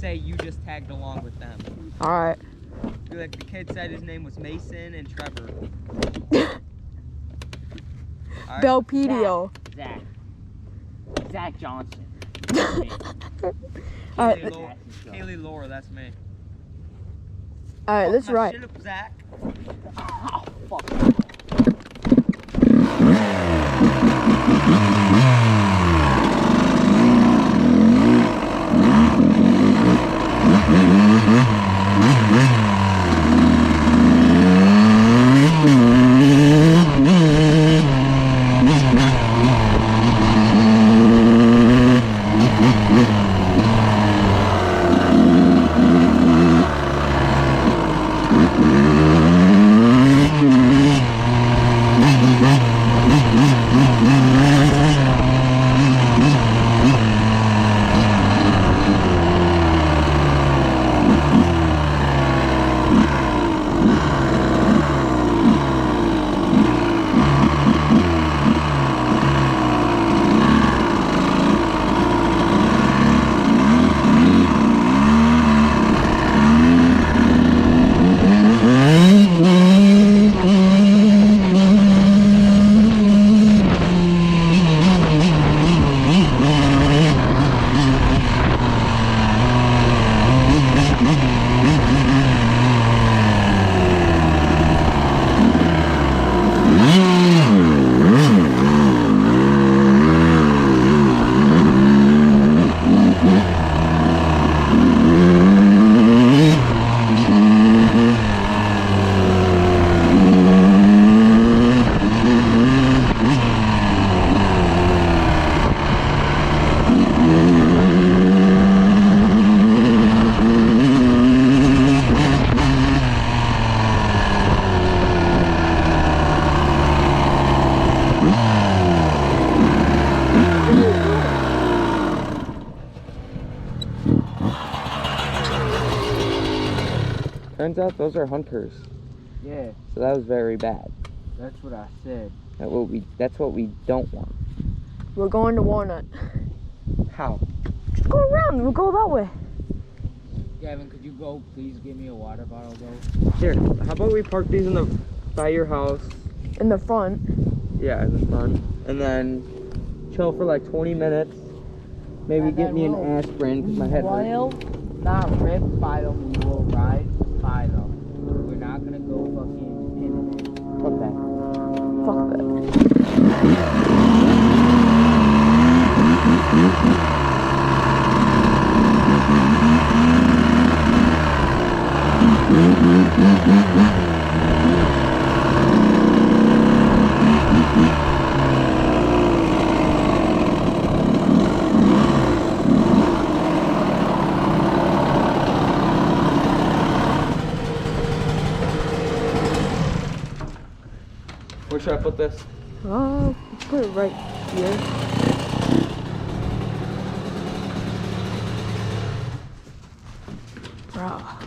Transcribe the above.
say you just tagged along with them. Alright. Be like the kid said his name was Mason and Trevor. Right. Belpedio. Zach Johnson. Alright. Kaylee Laura, that's me. Alright, let's my ride. Shit up, Zach. Oh, fuck. Turns out those are hunters. Yeah, So that was very bad. that's what I said. That's what we don't want. We're going to Walnut. How? Just go around. We'll go that way. Gavin, could you go please give me a water bottle though? Here, how about we park these by your house? In the front. Yeah, in the front. And then chill for like 20 minutes. Maybe And get then me an we'll- aspirin because my head hurts. While not ripped by them, we will ride by them. We're not gonna go fucking in it. Fuck that. Fuck that. Where should I put this? Put it right here. Bro.